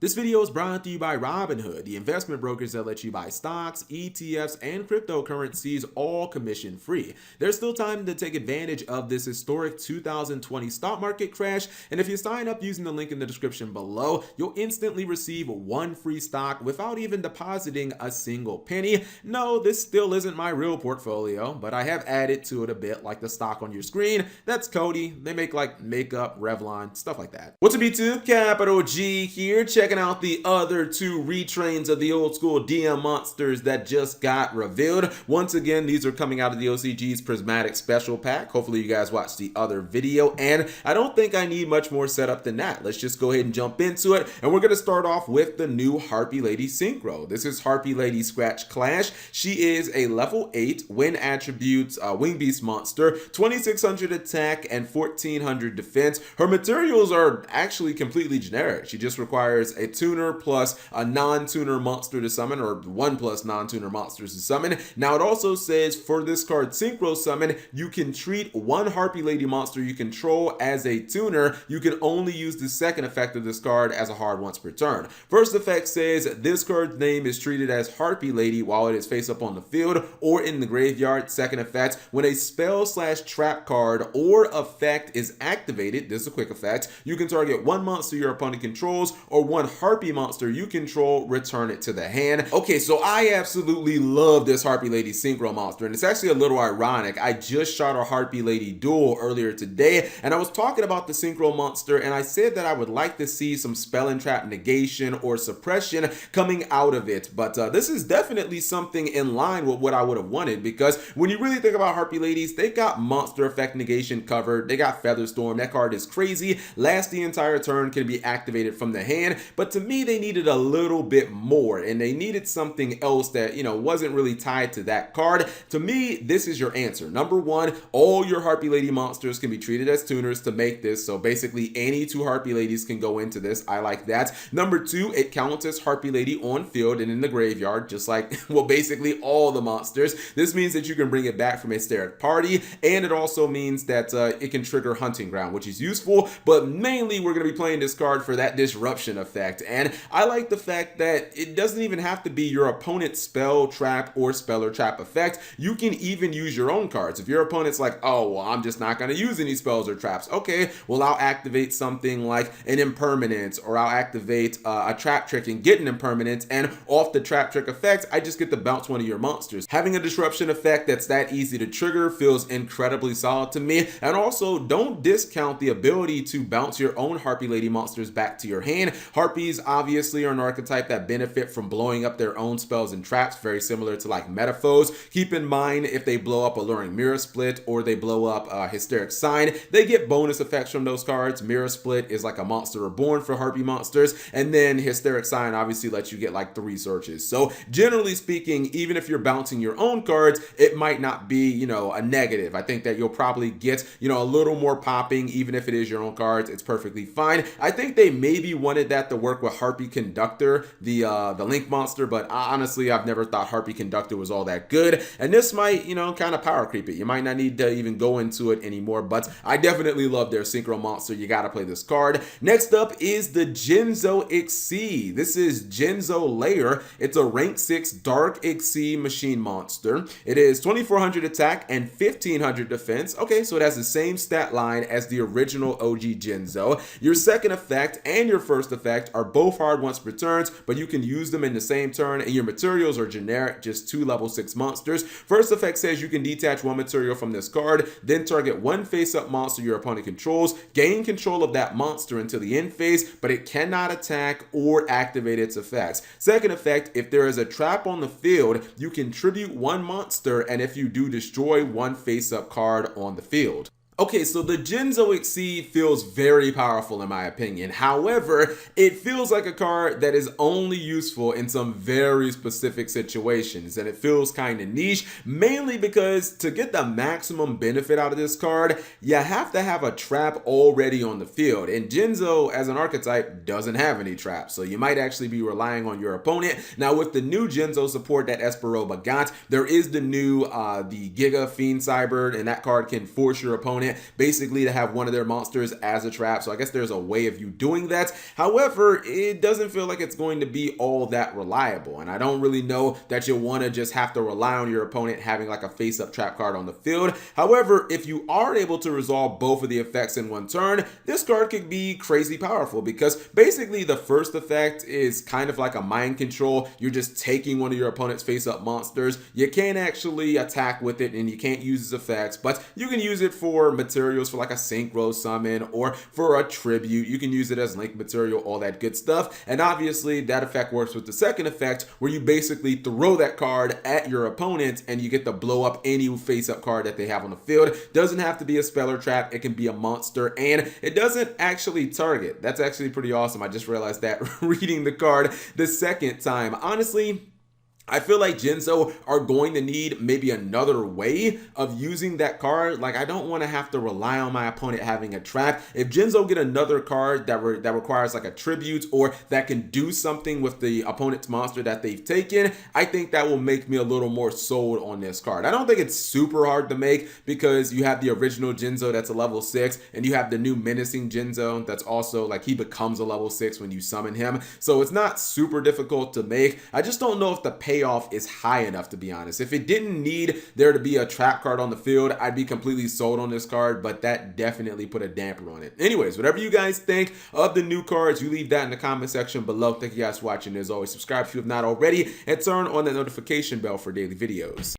This video is brought to you by Robinhood, the investment brokers that let you buy stocks, ETFs, and cryptocurrencies all commission free. There's still time to take advantage of this historic 2020 stock market crash, and if you sign up using the link in the description below, you'll instantly receive one free stock without even depositing a single penny. No, this still isn't my real portfolio, but I have added to it a bit, like the stock on your screen. That's Cody. They make like makeup, Revlon, stuff like that. What's up, YouTube? Capital G here, checking out the other two retrains of the old school DM monsters that just got revealed. Once again, these are coming out of the OCG's Prismatic Special Pack. Hopefully you guys watched the other video, and I don't think I need much more setup than that. Let's just go ahead and jump into it, and we're going to start off with the new Harpie Lady Synchro. This is Harpie Lady Scratch Clash. She is a level 8 win attributes Wing Beast monster, 2600 attack and 1400 defense. Her materials are actually completely generic. She just requires a tuner plus a non-tuner monster to summon, or 1 plus non-tuner monsters to summon. Now it also says for this card Synchro Summon, you can treat one Harpie Lady monster you control as a tuner. You can only use the second effect of this card as a hard once per turn. First effect says this card's name is treated as Harpie Lady while it is face up on the field or in the graveyard. Second effect, when a spell / trap card or effect is activated, this is a quick effect, you can target one monster your opponent controls or one Harpie monster you control, return it to the hand. Okay, so I absolutely love this Harpie Lady Synchro monster, and it's actually a little ironic. I just shot a Harpie Lady duel earlier today, and I was talking about the Synchro monster, and I said that I would like to see some spell and trap negation or suppression coming out of it, but this is definitely something in line with what I would have wanted, because when you really think about Harpie Ladies, they got monster effect negation covered. They got Featherstorm. That card is crazy. Lasts the entire turn, can be activated from the hand, but to me they needed a little bit more, and they needed something else that, you know, wasn't really tied to that card. To me, this is your answer. Number one, all your Harpie Lady monsters can be treated as tuners to make this, so basically any two Harpie Ladies can go into this. I like that. Number two, it counts as Harpie Lady on field and in the graveyard, just like, well, basically all the monsters. This means that you can bring it back from Hysteric Party, and it also means that it can trigger Hunting Ground, which is useful, but mainly we're going to be playing this card for that disruption effect. And I like the fact that it doesn't even have to be your opponent's spell, trap, or spell or trap effect. You can even use your own cards. If your opponent's like, oh, well, I'm just not going to use any spells or traps. Okay, well, I'll activate something like an impermanence, or I'll activate a trap trick and get an impermanence, and off the trap trick effect, I just get to bounce one of your monsters. Having a disruption effect that's that easy to trigger feels incredibly solid to me. And also, don't discount the ability to bounce your own Harpie Lady monsters back to your hand. Harpies obviously are an archetype that benefit from blowing up their own spells and traps, very similar to like Metaphors. Keep in mind, if they blow up Alluring Mirror Split or they blow up Hysteric Sign, they get bonus effects from those cards. Mirror Split is like a monster reborn for Harpie monsters, and then Hysteric Sign obviously lets you get like 3 searches. So generally speaking, even if you're bouncing your own cards, it might not be, you know, a negative. I think that you'll probably get, you know, a little more popping, even if it is your own cards. It's perfectly fine. I think they maybe wanted that to work with Harpie Conductor, the Link monster, but honestly, I've never thought Harpie Conductor was all that good, and this might, you know, kind of power creep it. You might not need to even go into it anymore, but I definitely love their Synchro monster. You got to play this card. Next up is the Jinzo XYZ. This is Jinzo Layer. It's a rank 6 Dark XYZ machine monster. It is 2400 attack and 1500 defense. Okay, so it has the same stat line as the original OG Jinzo. Your second effect and your first effect are both hard once per turn, but you can use them in the same turn, and your materials are generic, just 2 level 6 monsters. First effect says you can detach one material from this card, then target one face-up monster your opponent controls, gain control of that monster until the end phase, but it cannot attack or activate its effects. Second effect, if there is a trap on the field, you can tribute one monster, and if you do, destroy one face-up card on the field. Okay, so the Jinzo XYZ feels very powerful in my opinion. However, it feels like a card that is only useful in some very specific situations, and it feels kind of niche, mainly because to get the maximum benefit out of this card, you have to have a trap already on the field, and Jinzo as an archetype doesn't have any traps, so you might actually be relying on your opponent. Now with the new Jinzo support that Esperoba got, there is the new the Giga Fiend Cyberd, and that card can force your opponent opponent, basically to have one of their monsters as a trap. So I guess there's a way of you doing that. However, it doesn't feel like it's going to be all that reliable, and I don't really know that you'll want to just have to rely on your opponent having like a face-up trap card on the field. However, if you are able to resolve both of the effects in one turn, this card could be crazy powerful, because basically the first effect is kind of like a mind control. You're just taking one of your opponent's face-up monsters. You can't actually attack with it, and you can't use its effects, but you can use it for materials for like a Synchro summon or for a tribute. You can use it as link material, all that good stuff. And obviously that effect works with the second effect, where you basically throw that card at your opponent and you get to blow up any face-up card that they have on the field. Doesn't have to be a spell or trap, it can be a monster, and it doesn't actually target. That's actually pretty awesome. I just realized that reading the card the second time. Honestly, I feel like Jinzo are going to need maybe another way of using that card. Like, I don't want to have to rely on my opponent having a trap. If Jinzo get another card that requires like a tribute, or that can do something with the opponent's monster that they've taken, I think that will make me a little more sold on this card. I don't think it's super hard to make, because you have the original Jinzo that's a level 6, and you have the new menacing Jinzo that's also like, he becomes a level 6 when you summon him. So it's not super difficult to make. I just don't know if the payoff is high enough, to be honest. If it didn't need there to be a trap card on the field, I'd be completely sold on this card, but that definitely put a damper on it. Anyways, whatever you guys think of the new cards, you leave that in the comment section below. Thank you guys for watching. As always, subscribe if you have not already, and turn on the notification bell for daily videos.